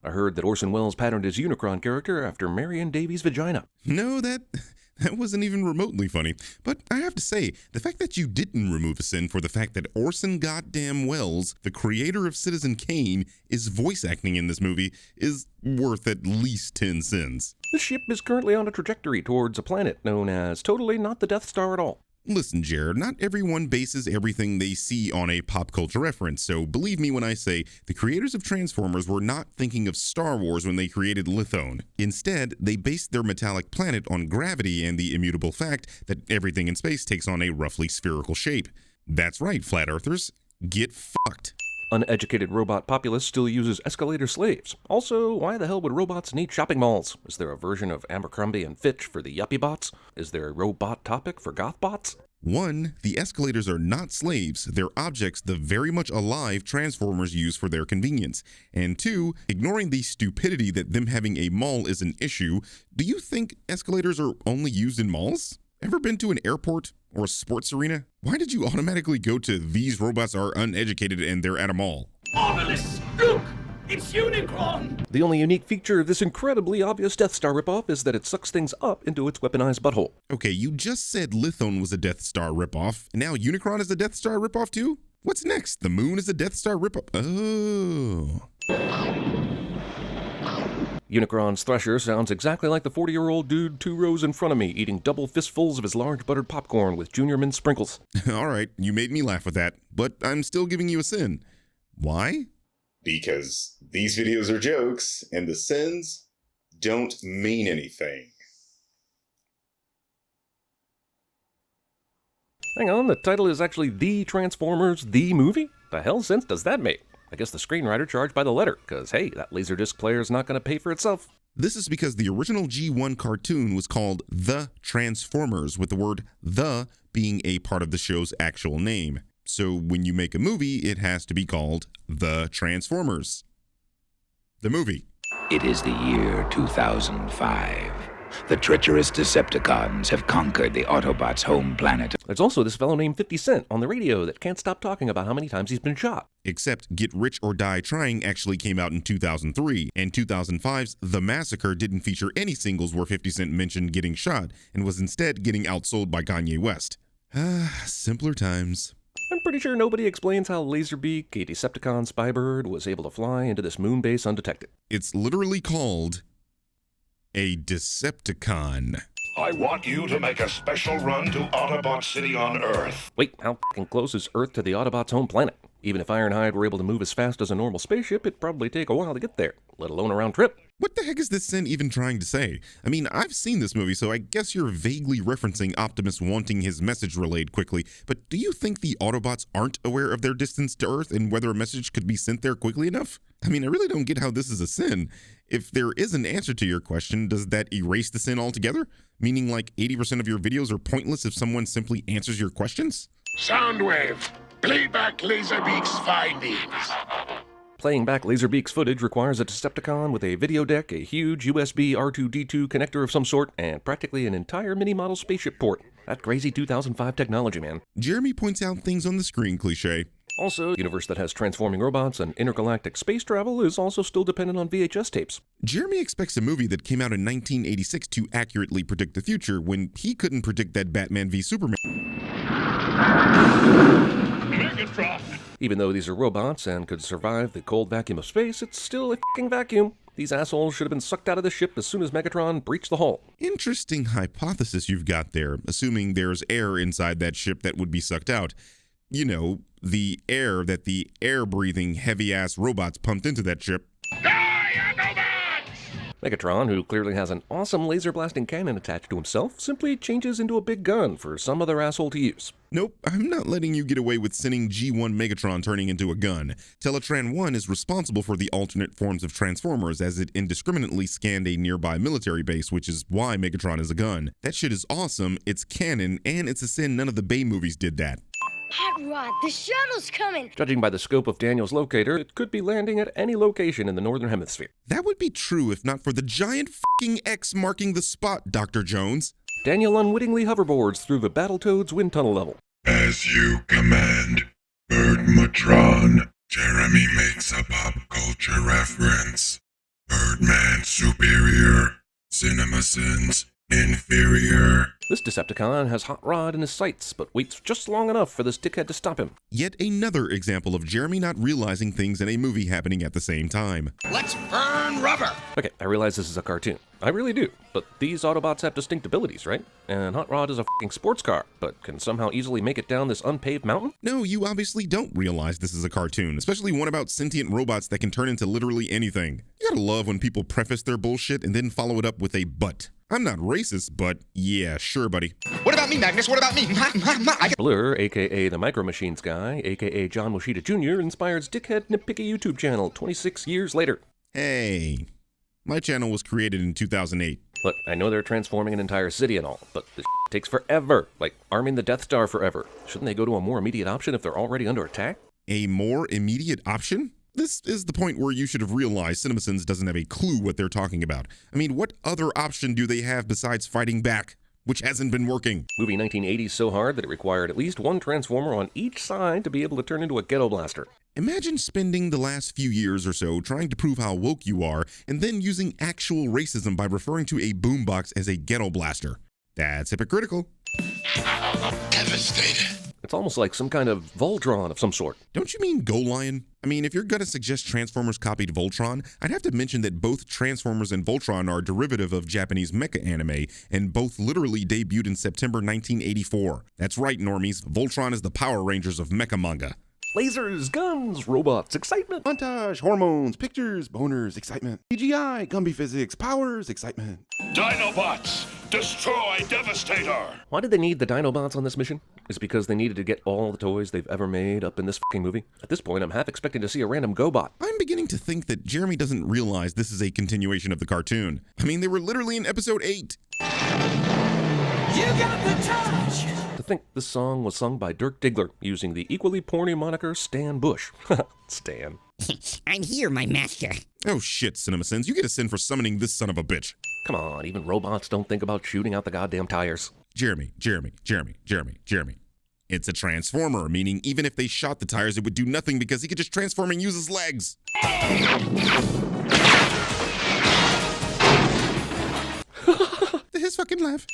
I heard that Orson Welles patterned his Unicron character after Marion Davies' vagina. No, that wasn't even remotely funny. But I have to say, the fact that you didn't remove a sin for the fact that Orson goddamn Welles, the creator of Citizen Kane, is voice acting in this movie is worth at least 10 sins. The ship is currently on a trajectory towards a planet known as totally not the Death Star at all. Listen, Jared, not everyone bases everything they see on a pop culture reference, so believe me when I say the creators of Transformers were not thinking of Star Wars when they created Lithone. Instead, they based their metallic planet on gravity and the immutable fact that everything in space takes on a roughly spherical shape. That's right, flat earthers. Get fucked. Uneducated robot populace still uses escalator slaves. Also, why the hell would robots need shopping malls? Is there a version of Abercrombie and Fitch for the yuppie bots? Is there a robot topic for goth bots? 1. The escalators are not slaves, they're objects the very much alive Transformers use for their convenience. And 2, ignoring the stupidity that them having a mall is an issue, do you think escalators are only used in malls? Ever been to an airport or a sports arena? Why did you automatically go to these robots are uneducated and they're at a mall? Marvelous! Look! It's Unicron! The only unique feature of this incredibly obvious Death Star ripoff is that it sucks things up into its weaponized butthole. Okay, you just said Lithone was a Death Star ripoff, and now Unicron is a Death Star ripoff too? What's next? The moon is a Death Star ripoff? Oh. Unicron's Thresher sounds exactly like the 40-year-old dude 2 rows in front of me eating double fistfuls of his large buttered popcorn with Junior Mint sprinkles. Alright, you made me laugh with that, but I'm still giving you a sin. Why? Because these videos are jokes, and the sins don't mean anything. Hang on, the title is actually The Transformers, the movie? The hell sense does that make? I guess the screenwriter charged by the letter, because hey, that Laserdisc player's not going to pay for itself. This is because the original G1 cartoon was called The Transformers, with the word "the" being a part of the show's actual name. So when you make a movie, it has to be called The Transformers. The movie. It is the year 2005. The treacherous Decepticons have conquered the Autobots' home planet. There's also this fellow named 50 Cent on the radio that can't stop talking about how many times he's been shot. Except Get Rich or Die Trying actually came out in 2003, and 2005's The Massacre didn't feature any singles where 50 Cent mentioned getting shot, and was instead getting outsold by Kanye West. Simpler times. I'm pretty sure nobody explains how Laserbeak, a Decepticon spybird, was able to fly into this moon base undetected. It's literally called a Decepticon. I want you to make a special run to Autobot City on Earth. Wait, how fucking close is Earth to the Autobots' home planet? Even if Ironhide were able to move as fast as a normal spaceship, it'd probably take a while to get there, let alone a round trip. What the heck is this sin even trying to say? I mean, I've seen this movie, so I guess you're vaguely referencing Optimus wanting his message relayed quickly, but do you think the Autobots aren't aware of their distance to Earth and whether a message could be sent there quickly enough? I mean, I really don't get how this is a sin. If there is an answer to your question, does that erase the sin altogether? Meaning like 80% of your videos are pointless if someone simply answers your questions? Soundwave, play back Laserbeak's findings. Playing back Laserbeak's footage requires a Decepticon with a video deck, a huge USB R2-D2 connector of some sort, and practically an entire mini-model spaceship port. That crazy 2005 technology, man. Jeremy points out things on the screen cliché. Also, a universe that has transforming robots and intergalactic space travel is also still dependent on VHS tapes. Jeremy expects a movie that came out in 1986 to accurately predict the future when he couldn't predict that Batman v Superman. Megatron! Even though these are robots and could survive the cold vacuum of space, it's still a fucking vacuum. These assholes should have been sucked out of the ship as soon as Megatron breached the hull. Interesting hypothesis you've got there, assuming there's air inside that ship that would be sucked out. You know, the air that the air-breathing, heavy-ass robots pumped into that ship. Megatron, who clearly has an awesome laser-blasting cannon attached to himself, simply changes into a big gun for some other asshole to use. Nope, I'm not letting you get away with sending G1 Megatron turning into a gun. Teletran 1 is responsible for the alternate forms of Transformers as it indiscriminately scanned a nearby military base, which is why Megatron is a gun. That shit is awesome, it's canon, and it's a sin none of the Bay movies did that. Hot Rod, the shuttle's coming! Judging by the scope of Daniel's locator, it could be landing at any location in the Northern Hemisphere. That would be true if not for the giant f***ing X marking the spot, Dr. Jones. Daniel unwittingly hoverboards through the Battletoads wind tunnel level. As you command, Birdmatron. Jeremy makes a pop culture reference. Birdman superior. CinemaSins inferior. This Decepticon has Hot Rod in his sights, but waits just long enough for this dickhead to stop him. Yet another example of Jeremy not realizing things in a movie happening at the same time. Let's burn rubber. Okay, I realize this is a cartoon. I really do. But these Autobots have distinct abilities, right? And Hot Rod is a fucking sports car, but can somehow easily make it down this unpaved mountain? No, you obviously don't realize this is a cartoon, especially one about sentient robots that can turn into literally anything. You gotta love when people preface their bullshit and then follow it up with a but. I'm not racist, but yeah, sure, buddy. What about me, Magnus? What about me? Blur, aka the Micro Machines guy, aka John Moshida Jr., inspires dickhead nitpicky YouTube channel 26 years later. Hey, my channel was created in 2008. Look, I know they're transforming an entire city and all, but this takes forever. Like arming the Death Star forever. Shouldn't they go to a more immediate option if they're already under attack? A more immediate option? This is the point where you should have realized CinemaSins doesn't have a clue what they're talking about. I mean, what other option do they have besides fighting back? Which hasn't been working. Movie 1980s so hard that it required at least one Transformer on each side to be able to turn into a ghetto blaster. Imagine spending the last few years or so trying to prove how woke you are, and then using actual racism by referring to a boombox as a ghetto blaster. That's hypocritical. Devastated. It's almost like some kind of Voltron of some sort. Don't you mean Go Lion? I mean, if you're gonna suggest Transformers copied Voltron, I'd have to mention that both Transformers and Voltron are a derivative of Japanese mecha anime, and both literally debuted in September 1984. That's right, normies. Voltron is the Power Rangers of mecha manga. Lasers, guns, robots, excitement. Montage, hormones, pictures, boners, excitement. CGI, Gumby physics, powers, excitement. Dinobots, destroy Devastator. Why did they need the Dinobots on this mission? Is it because they needed to get all the toys they've ever made up in this fucking movie? At this point, I'm half expecting to see a random GoBot. I'm beginning to think that Jeremy doesn't realize this is a continuation of the cartoon. I mean, they were literally in episode 8. You got the touch. To think this song was sung by Dirk Diggler using the equally porny moniker Stan Bush. Stan. I'm here, my master. Oh shit, CinemaSins, you get a sin for summoning this son of a bitch. Come on, even robots don't think about shooting out the goddamn tires. Jeremy. It's a transformer, meaning even if they shot the tires, it would do nothing because he could just transform and use his legs. His fucking laugh.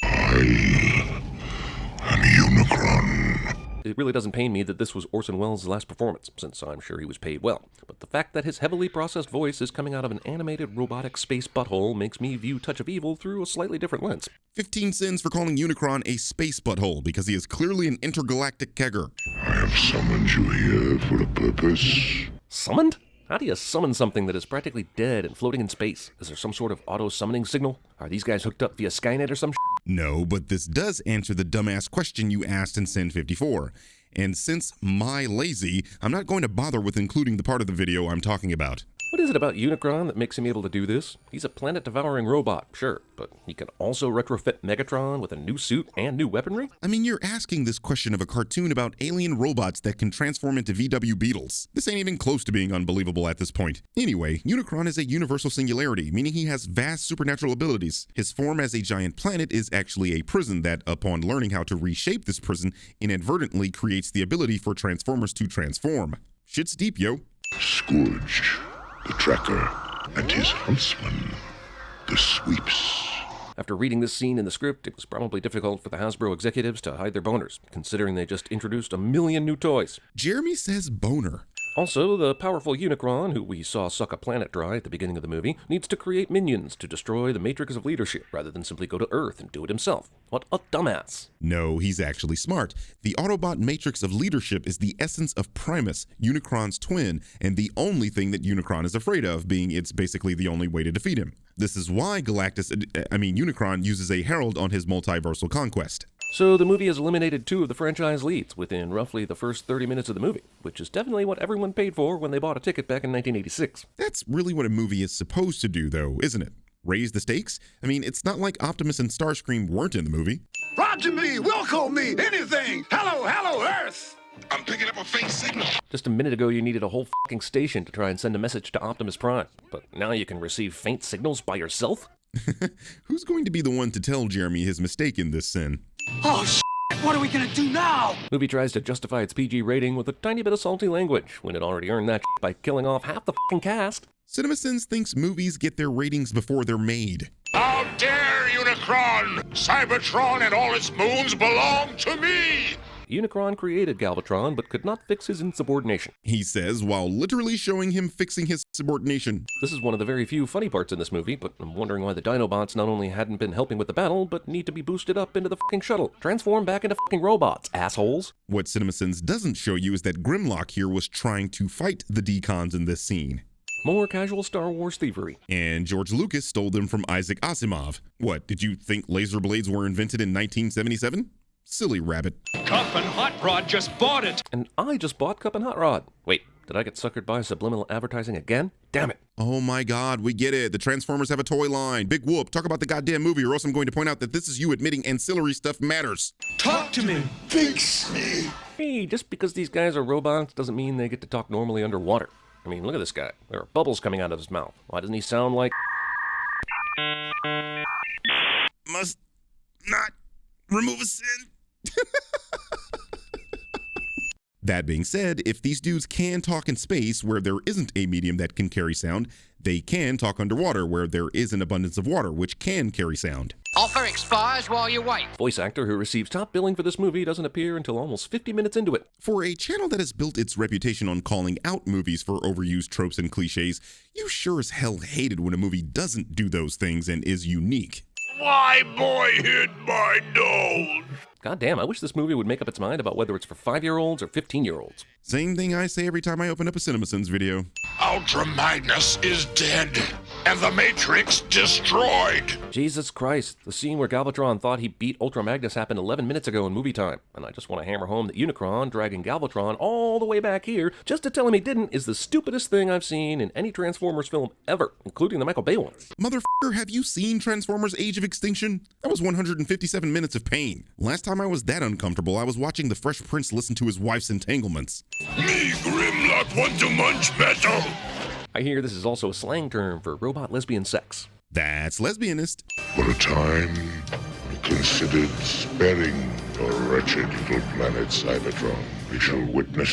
An Unicron. It really doesn't pain me that this was Orson Welles' last performance, since I'm sure he was paid well. But the fact that his heavily processed voice is coming out of an animated robotic space butthole makes me view Touch of Evil through a slightly different lens. 15 sins for calling Unicron a space butthole, because he is clearly an intergalactic kegger. I have summoned you here for a purpose. Summoned? How do you summon something that is practically dead and floating in space? Is there some sort of auto-summoning signal? Are these guys hooked up via Skynet or some shit? No, but this does answer the dumbass question you asked in Sin 54. And since my lazy, I'm not going to bother with including the part of the video I'm talking about. What is it about Unicron that makes him able to do this? He's a planet-devouring robot, sure, but he can also retrofit Megatron with a new suit and new weaponry? I mean, you're asking this question of a cartoon about alien robots that can transform into VW Beetles. This ain't even close to being unbelievable at this point. Anyway, Unicron is a universal singularity, meaning he has vast supernatural abilities. His form as a giant planet is actually a prison that, upon learning how to reshape this prison, inadvertently creates the ability for Transformers to transform. Shit's deep, yo. Scourge, the tracker, and his huntsman, the sweeps. After reading this scene in the script, it was probably difficult for the Hasbro executives to hide their boners, considering they just introduced a million new toys. Jeremy says boner. Also, the powerful Unicron, who we saw suck a planet dry at the beginning of the movie, needs to create minions to destroy the matrix of leadership rather than simply go to Earth and do it himself. What a dumbass. No, he's actually smart. The Autobot matrix of leadership is the essence of Primus, Unicron's twin, and the only thing that Unicron is afraid of, being it's basically the only way to defeat him. This is why Unicron uses a herald on his multiversal conquest. So the movie has eliminated two of the franchise leads within roughly the first 30 minutes of the movie, which is definitely what everyone paid for when they bought a ticket back in 1986. That's really what a movie is supposed to do, though, isn't it? Raise the stakes? I mean, it's not like Optimus and Starscream weren't in the movie. Roger me, Wilco me, anything. Hello, Earth. I'm picking up a faint signal. Just a minute ago you needed a whole fucking station to try and send a message to Optimus Prime, but now you can receive faint signals by yourself? Who's going to be the one to tell Jeremy his mistake in this sin? Oh, what are we gonna do now? Movie tries to justify its PG rating with a tiny bit of salty language, when it already earned that by killing off half the fucking cast. CinemaSins thinks movies get their ratings before they're made. How dare Unicron! Cybertron and all its moons belong to me! Unicron created Galvatron, but could not fix his insubordination. He says while literally showing him fixing his subordination. This is one of the very few funny parts in this movie, but I'm wondering why the Dinobots not only hadn't been helping with the battle, but need to be boosted up into the fucking shuttle. Transform back into fucking robots, assholes. What CinemaSins doesn't show you is that Grimlock here was trying to fight the decons in this scene. More casual Star Wars thievery. And George Lucas stole them from Isaac Asimov. What, did you think laser blades were invented in 1977? Silly rabbit. Cup and Hot Rod just bought it. And I just bought Cup and Hot Rod. Wait, did I get suckered by subliminal advertising again? Damn it. Oh my god, we get it. The Transformers have a toy line. Big whoop. Talk about the goddamn movie or else I'm going to point out that this is you admitting ancillary stuff matters. Talk to me. Fix me. Hey, just because these guys are robots doesn't mean they get to talk normally underwater. I mean, look at this guy. There are bubbles coming out of his mouth. Why doesn't he sound like... Must not remove a sin. That being said, if these dudes can talk in space where there isn't a medium that can carry sound, they can talk underwater where there is an abundance of water which can carry sound. Offer expires while you wait. Voice actor who receives top billing for this movie doesn't appear until almost 50 minutes into it. For a channel that has built its reputation on calling out movies for overused tropes and cliches, you sure as hell hate it when a movie doesn't do those things and is unique. Why, boy, hit my nose! God damn, I wish this movie would make up its mind about whether it's for 5-year-olds or 15-year-olds. Same thing I say every time I open up a CinemaSins video. Ultra Magnus is dead, and the Matrix destroyed. Jesus Christ, the scene where Galvatron thought he beat Ultra Magnus happened 11 minutes ago in movie time, and I just want to hammer home that Unicron dragging Galvatron all the way back here just to tell him he didn't is the stupidest thing I've seen in any Transformers film ever, including the Michael Bay ones. Motherfucker, have you seen Transformers Age of Extinction? That was 157 minutes of pain. Last time I was that uncomfortable, I was watching the Fresh Prince listen to his wife's entanglements. Me, Grimlock, want to munch metal. I hear this is also a slang term for robot lesbian sex. That's lesbianist. For a time, I considered sparing your wretched little planet Cybertron. We shall witness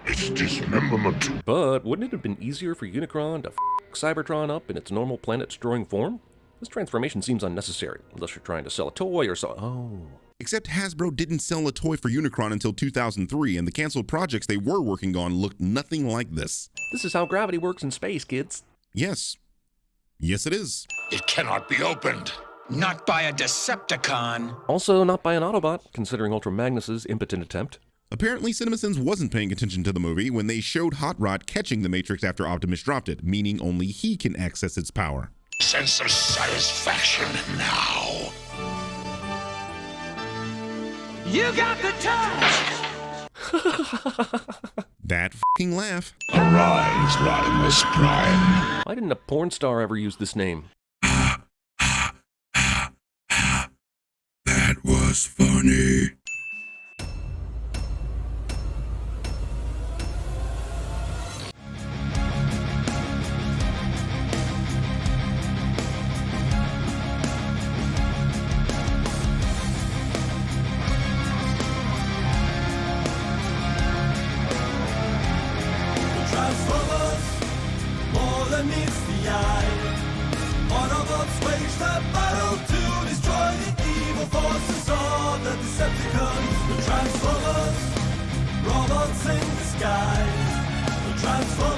its dismemberment. But wouldn't it have been easier for Unicron to f*** Cybertron up in its normal planet-destroying form? This transformation seems unnecessary, unless you're trying to sell a toy or so. Oh. Except Hasbro didn't sell a toy for Unicron until 2003, and the canceled projects they were working on looked nothing like this. This is how gravity works in space, kids. Yes. Yes, it is. It cannot be opened. Not by a Decepticon. Also not by an Autobot, considering Ultra Magnus's impotent attempt. Apparently, CinemaSins wasn't paying attention to the movie when they showed Hot Rod catching the Matrix after Optimus dropped it, meaning only he can access its power. Sense of satisfaction now. You got the touch! That f***ing laugh. Arise, Rodimus Prime. Why didn't a porn star ever use this name? That was funny. Transformers, more than meets the eye. Autobots wage the battle to destroy the evil forces of the Decepticons. The Transformers, robots in disguise. The Transformers.